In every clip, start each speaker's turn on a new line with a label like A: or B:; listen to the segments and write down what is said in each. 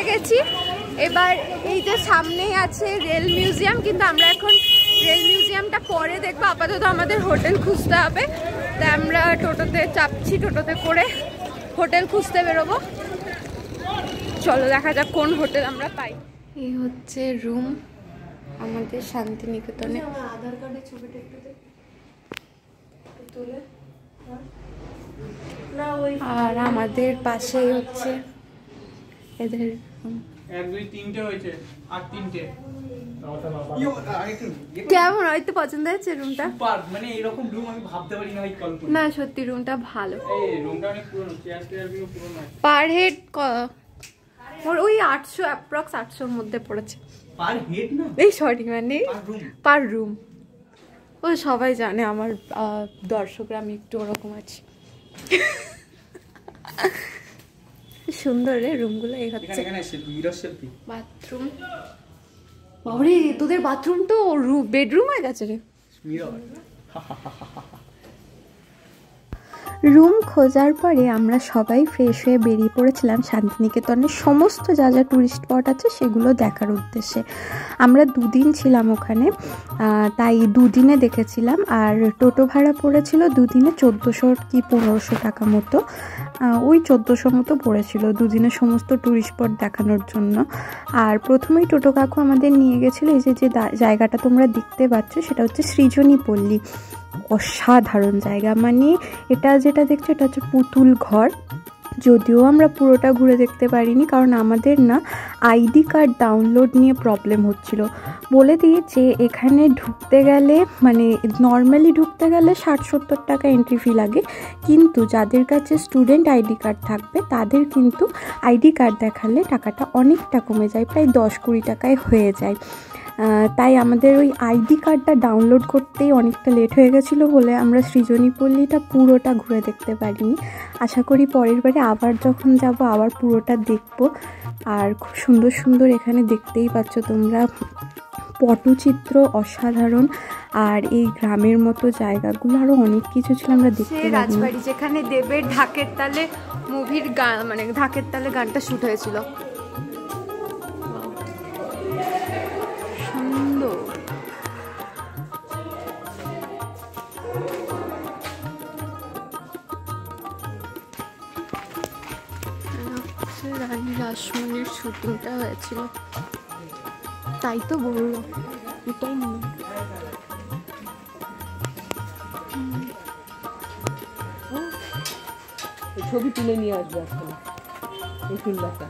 A: গেছি। এবার এই যে সামনেই আছে রেল মিউজিয়াম, কিন্তু আমরা এখন রেল মিউজিয়ামটা পরে দেখবো। আপাতত আমাদের হোটেল খুঁজতে হবে, তাই আমরা টোটোতে চাপছি, টোটোতে করে হোটেল খুঁজতে বেরোবো। চলো দেখা যাক কোন হোটেল আমরা পাই। এই হচ্ছে রুম আমাদের শান্তিনিকেতনে। আধার কার্ডের ছবিটা একটু তুলে, আর আমাদের পাশেই হচ্ছে এদের কেমন হয়তো পছন্দ হয়েছে রুমটা?
B: মানে এরকম রুম আমি ভাবতে পারি না ভাই, কল্পনা
A: না সত্যি রুমটা ভালো।
B: এই রুমটা অনেক পুরনো, চেয়ার গুলো পুরনো।
A: পার হেড ওর ওই 800 অ্যাপ্রক্স 800 এর মধ্যে পড়েছে।
B: পার হেড না,
A: এই সরি মানে পার রুম। ও সবাই জানে আমার দর্শকরা আমি একটু ওরকম আছি। সুন্দর রে রুমগুলো। এই হচ্ছে বাথরুম। বাবারে তোদের বাথরুম তো বেডরুম হয়ে গেছে রে। রুম খোঁজার পরে আমরা সবাই ফ্রেশ হয়ে বেরিয়ে পড়েছিলাম শান্তিনিকেতনের সমস্ত যা যা টুরিস্ট স্পট আছে সেগুলো দেখার উদ্দেশ্যে। আমরা 2 দিন ছিলাম ওখানে, তাই 2 দিনে দেখেছিলাম। আর টোটো ভাড়া পড়েছিল 2 দিনে 1400 কি 1500 টাকা মতো, ওই 1400 মতো পড়েছিল 2 দিনে সমস্ত টুরিস্ট স্পট দেখানোর জন্য। আর প্রথমেই টোটো কাকু আমাদের নিয়ে গেছিলো এই যে জায়গাটা তোমরা দেখতে পাচ্ছ, সেটা হচ্ছে সৃজনী পল্লী। অসাধারণ জায়গা, মানে এটা যেটা দেখছো এটা হচ্ছে পুতুল ঘর। যদিও আমরা পুরোটা ঘুরে দেখতে পারিনি, কারণ আমাদের না আইডি কার্ড ডাউনলোড নিয়ে প্রবলেম হচ্ছিল। বলে দিই যে এখানে ঢুকতে গেলে, মানে নর্মালি ঢুকতে গেলে 60-70 টাকা এন্ট্রি ফি লাগে, কিন্তু যাদের কাছে স্টুডেন্ট আইডি কার্ড থাকবে তাদের কিন্তু আইডি কার্ড দেখালে টাকাটা অনেকটা কমে যায়, প্রায় 10-20 টাকায় হয়ে যায়। তাই আমাদের ওই আইডি কার্ডটা ডাউনলোড করতেই অনেকটা লেট হয়ে গেছিলো বলে আমরা সৃজনী পল্লীটা পুরোটা ঘুরে দেখতে পারিনি। আশা করি পরের বারে আবার যখন যাব আবার পুরোটা দেখব। আর খুব সুন্দর সুন্দর এখানে দেখতেই পাচ্ছ তোমরা পটচিত্র, অসাধারণ। আর এই গ্রামের মতো জায়গাগুলো আরও অনেক কিছু ছিল আমরা দেখতে। রাজবাড়ি যেখানে দেবের ঢাকের তালে মুভির গান, মানে ঢাকের তালে গানটা শুট হয়েছিল। রানী রাসমণির শুটিংটা হয়েছিল, তাই তো বললো, এটাই মনে।
C: ছবি তুলে নিয়ে আসবে আসলে এই সুন্দরটা।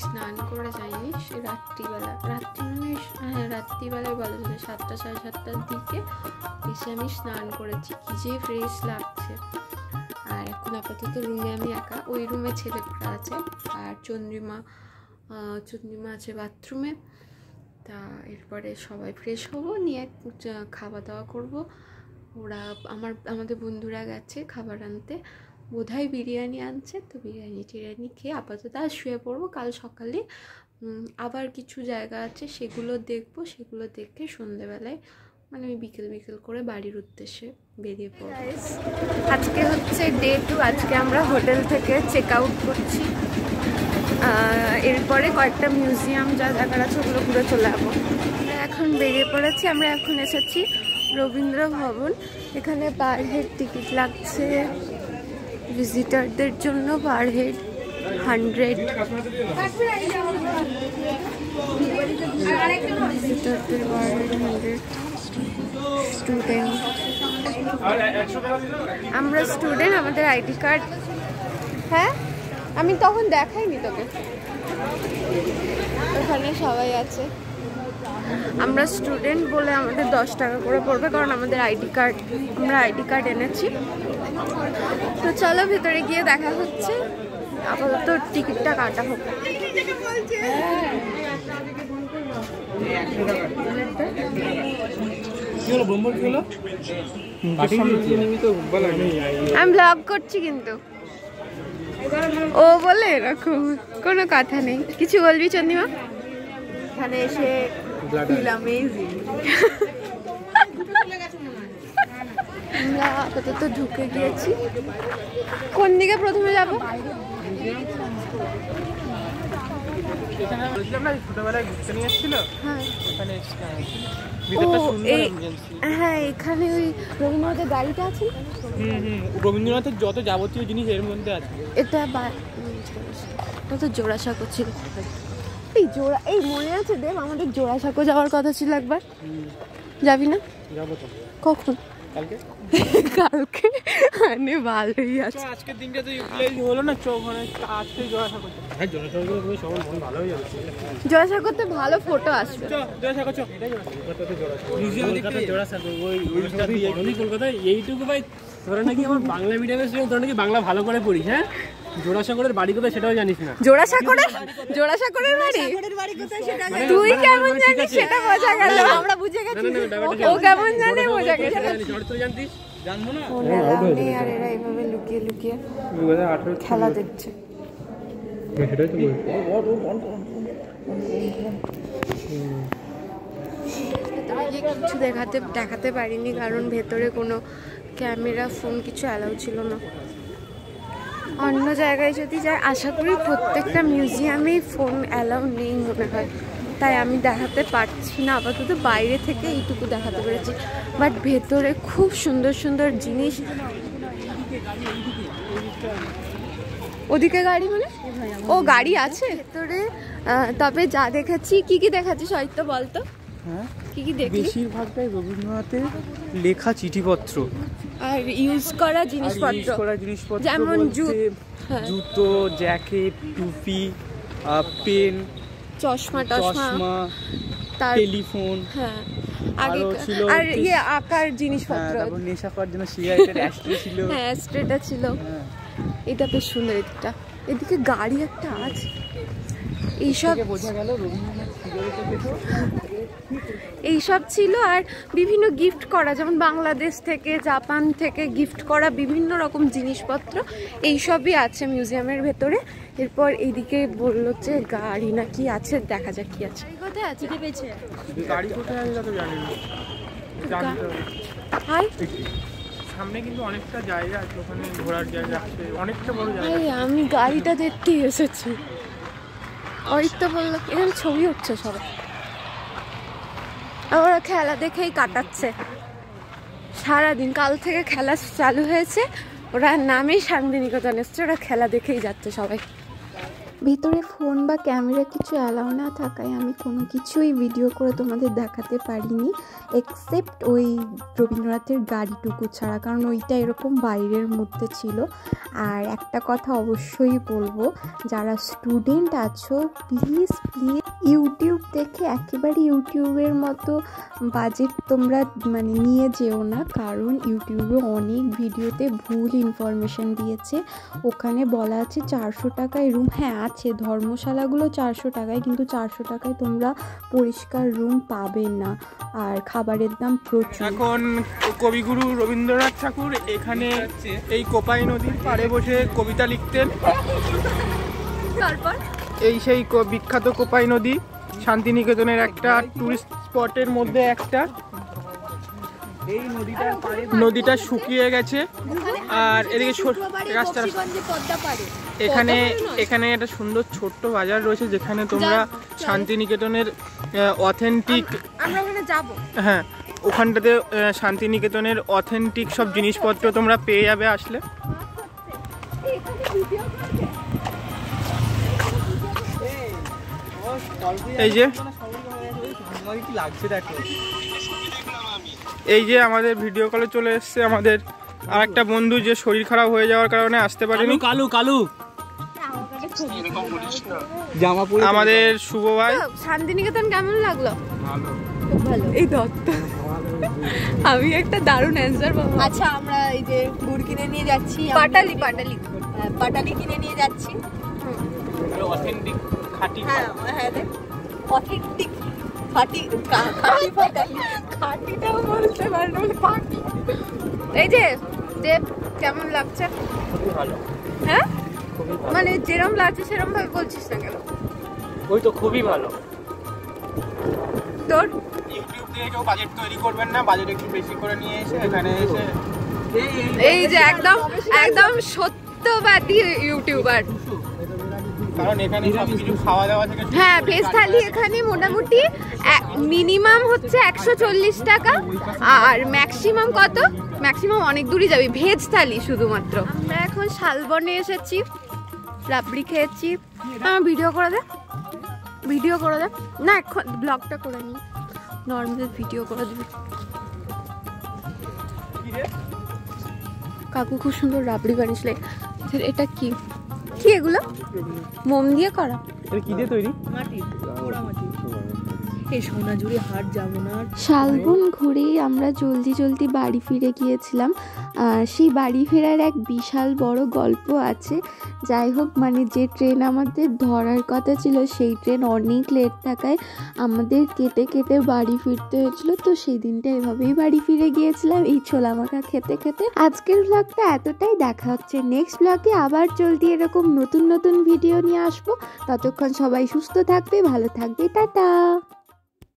A: স্নান করে যাইনি, সে রাত্রিবেলায় বলা যায় 7টা-7:30টার দিকে এসে আমি স্নান করেছি। কি যে ফ্রেশ লাগছে। আর এখন আপাতত রুমে আমি একা, ওই রুমে ছেলেরা আছে আর চন্দ্রিমা আছে বাথরুমে। তা এরপরে সবাই ফ্রেশ হবো, নিয়ে খাওয়া দাওয়া করবো। আমাদের বন্ধুরা গেছে খাবার আনতে, বোধহয় বিরিয়ানি আনছে, তো বিরিয়ানি খেয়ে আপাতত আর শুয়ে পড়বো। কাল সকালে আবার কিছু জায়গা আছে সেগুলো দেখবো, সেগুলো দেখে সন্ধ্যেবেলায় মানে আমি বিকেল করে বাড়ির উদ্দেশ্যে বেরিয়ে পড়বো। আজকে হচ্ছে ডে 2, আজকে আমরা হোটেল থেকে চেক আউট করছি। এরপরে কয়েকটা মিউজিয়াম যা জায়গা আছে ওগুলো ঘুরে চলে যাবো। এখন বেরিয়ে পড়েছি, আমরা এখন এসেছি রবীন্দ্র ভবন। এখানে পার হেড টিকিট লাগছে ভিজিটারদের জন্য, পার হেড 100। ভিজিটারদের পার হেড 100। স্টুডেন্ট, আমরা স্টুডেন্ট, আমাদের আইডি কার্ড। হ্যাঁ আমি তখন দেখাইনি তোকে, ওখানে সবাই আছে। আমরা স্টুডেন্ট বলে আমাদের 10 টাকা করে পড়বে, কারণ আমাদের আমরা আইডি কার্ড এনেছি। তো চলো ভিতরে গিয়ে দেখা হচ্ছে। আপাতত টিকিটটা কাটা হোক। আমি ব্লগ করছি কিন্তু ও বলে এরকম কোনো কথা নেই। কিছু বলবি চন্দিমা?
C: এখানে এসে
A: আমরা আপাতত ঢুকে গিয়েছি। কোন দিকে প্রথমে যাব?
B: ছোটবেলায় ঘুরতে নিয়ে এসেছিল।
A: হ্যাঁ, এখানে ওই রবীন্দ্রনাথের গাড়িটা আছে।
B: রবীন্দ্রনাথের যত যাবতীয় জিনিস এর মধ্যে আছে।
A: এটা তো জোড়াসাঁকো ছিল। এই মনে আছে দেব, আমাদের জোড়াসাঁকো যাওয়ার কথা ছিল একবার। যাবি না?
B: যাবো তো।
A: কখন?
B: কালকে।
A: কালকে মানে ভালোই আছে।
B: আজকের দিনটা তো ইউটিলাইজ হলো না, ওখানে আজকে জোড়াসাঁকো। হ্যাঁ, জোড়াসাঁকো করে সবার মন ভালো হয়ে যাবে।
A: জোড়াসাঁকোতে ভালো ফটো আসবে।
B: জোড়াসাঁকো চ। জোড়াসাঁকো ওই কলকাতায় এইটুকু ভাই। তোরা নাকি আমার বাংলা মিডিয়ামের স্টুডেন্ট, তোরা নাকি বাংলা ভালো করে পড়িস। হ্যাঁ, জোড়াসাঁকোর বাড়ি কোথায় সেটাও জানিস না।
A: জোড়াসাঁকোর বাড়ি তুই কেমন জানিস সেটা বোঝা গেল। আমরা বুঝে গেছি ও কেমন জানে, বোঝা গেছে।
B: জানতিস? জানবো না।
A: আর এরা এইভাবে লুকিয়ে লুকিয়ে খেলা দেখছে।
B: সেটাই তো
A: কিছু দেখাতে পারিনি কারণ ভেতরে কোনো ক্যামেরা ফোন কিছু অ্যালাউ ছিল না। অন্য জায়গায় যদি যাই, আশা করি প্রত্যেকটা মিউজিয়ামেই ফোন অ্যালাউ নেই মনে হয়, তাই আমি দেখাতে পারছি না। আপাতত বাইরে থেকে এইটুকু দেখাতে পেরেছি, বাট ভেতরে খুব সুন্দর সুন্দর জিনিস। ওদিকে গাড়ি মানে ও গাড়ি আছে ভেতরে। তবে যা দেখেছি, কি দেখাচ্ছিস হয়তো বলতো?
B: হ্যাঁ,
A: কি দেখলি?
B: বেশিরভাগটাই রবীন্দ্রনাথের লেখা চিঠিপত্র
A: আর ইউজ করা জিনিসপত্র, যেমন
B: জুতো, জ্যাকেট, টুপি, পেন,
A: চশমা,
B: টেলিফোন।
A: হ্যাঁ, আগে আর আঁকার জিনিসপত্র।
B: তারপর নেশা করার জন্য সিগারেটের অ্যাশট্রে ছিল।
A: হ্যাঁ, অ্যাশট্রেটা ছিল। এটা বেশ সুন্দর। এদিকে গাড়ি একটা আছে। এইসব ছিল। আর বিভিন্ন গিফট করা, যেমন বাংলাদেশ থেকে, জাপান থেকে গিফট করা বিভিন্ন রকম জিনিসপত্র, এইসবই আছে মিউজিয়ামের ভেতরে। এরপর এইদিকে বললো যে গাড়ি না কি আছে, দেখা যাক কি আছে। কোথায় আছে?
B: গাড়ি কোথায় আছে তো জানি না। সামনে কিন্তু অনেকটা জায়গা আছে, ওখানে ঘোরার জায়গা আছে, অনেকটা বড় জায়গা।
A: আমি গাড়িটা দেখতেই এসেছি। ওই তো বললো এখানে ছবি উঠছে সবাই। ওরা খেলা দেখেই কাটাচ্ছে সারাদিন। কাল থেকে খেলা চালু হয়েছে, ওরা নামেই শান্তিনিকেতন এসছে, ওরা খেলা দেখেই যাচ্ছে সবাই। ভিতরে ফোন বা ক্যামেরা কিছু অ্যালাউ না থাকায় আমি কোনো কিছুই ভিডিও করে তোমাদের দেখাতে পারিনি, এক্সেপ্ট ওই রবীন্দ্রনাথের গাড়িটুকু ছাড়া, কারণ ওইটা এরকম বাইরের মধ্যে ছিল। আর একটা কথা অবশ্যই বলবো, যারা স্টুডেন্ট আছো প্লিজ ইউটিউব দেখে একেবারে ইউটিউবের মতো বাজেট তোমরা মানে নিয়ে যেও না, কারণ ইউটিউবে অনেক ভিডিওতে ভুল ইনফরমেশন দিয়েছে। ওখানে বলা আছে 400 টাকায় রুম। হ্যাঁ আছে, ধর্মশালাগুলো 400 টাকায়, কিন্তু 400 টাকায় তোমরা পরিষ্কার রুম পাবে না, আর খাবারের দাম প্রচুর।
B: এখন কবিগুরু রবীন্দ্রনাথ ঠাকুর এখানে এই কোপাই নদীর পাড়ে বসে কবিতা লিখতেন।
A: তারপর
B: এই সেই বিখ্যাত কোপাই নদী, শান্তিনিকেতনের একটা টুরিস্ট স্পটের মধ্যে একটা। এই নদীটা শুকিয়ে গেছে, আর এদিকে রাস্তা, এখানে একটা সুন্দর ছোট্ট বাজার রয়েছে যেখানে তোমরা শান্তিনিকেতনের অথেন্টিক, হ্যাঁ ওখানটাতে শান্তিনিকেতনের অথেন্টিক সব জিনিসপত্র তোমরা পেয়ে যাবে আসলে। এই যে আমাদের ভিডিও কলে চলে এসছে আমাদের আর একটা বন্ধু, যে শরীর খারাপ হয়ে যাওয়ার কারণে আসতে পারেনি। কালু আমাদের শুভ ভাই।
A: শান্তিনিকেতন কেমন লাগলো? খুব ভালো। এই দত্ত আমি একটা দারুণ অ্যান্সার পাবো।
C: আচ্ছা, আমরা এই যে গুড় কিনে নিয়ে যাচ্ছি
A: পাটালি পাটালি কিনে নিয়ে যাচ্ছি।
B: অথেন্টিক খাঁটি।
A: হ্যাঁ হ্যাঁ রে, অথেন্টিক খাঁটি খাঁটি পাটালি, খাঁটিটাও বলতে পারবো না, পাটি। এই যে দেব, কেমন লাগছে?
B: খুবই ভালো।
A: হ্যাঁ মানে যেরকম লাগছে সেরকম ভাবে বলছিস না কেন?
B: ওই তো খুবই ভালো।
A: তোর
B: ইউটিউব থেকে কেউ বাজেট তৈরি করবেন না, বাজেট একটু বেশি করে নিয়ে এসে এখানে এসে
A: এই যে একদম একদম সত্যবাদী ইউটিউবার।
B: কারণ এখানে সবকিছু খাওয়া দাওয়া থেকে
A: হ্যাঁ, ভেজ থালি এখানে মোটামুটি মিনিমাম হচ্ছে 140 টাকা, আর ম্যাক্সিমাম কত? ম্যাক্সিমাম অনেক দূরই যাবে ভেজ থালি শুধুমাত্র। আমরা এখন শালবনে এসেছি, রাবড়ি খেয়েছি। ভিডিও করে দে, ভিডিও করে দে। না এখন ব্লগটা করে নি, নর্মাল ভিডিও করে দিবি। কাকু খুব সুন্দর রাবড়ি বানিয়েছিল। এটা কি কি এগুলো? মোম দিয়ে করা?
B: এটা কি দিয়ে তৈরি?
C: মাটি, পোড়া মাটি। এই সোনাঝুরি হাট যাবো না।
A: শালবন ঘুরেই আমরা জলদি জলদি বাড়ি ফিরে গিয়েছিলাম। সেই বাড়ি ফেরার এক বিশাল বড় গল্প আছে। যাই হোক, মানে যে ট্রেন আমাদের ধরার কথা ছিল সেই ট্রেন অনেক লেট থাকায় আমাদের কেটে কেটে বাড়ি ফিরতে হয়েছিল। তো সেই দিনটা এভাবেই বাড়ি ফিরে গিয়েছিলাম এই ছোলা মাখা খেতে খেতে। আজকের ব্লগটা এতটাই, দেখা হচ্ছে নেক্সট ব্লগে। আবার জলদি এরকম নতুন নতুন ভিডিও নিয়ে আসবো। ততক্ষণ সবাই সুস্থ থাকবে, ভালো থাকবে, টাটা।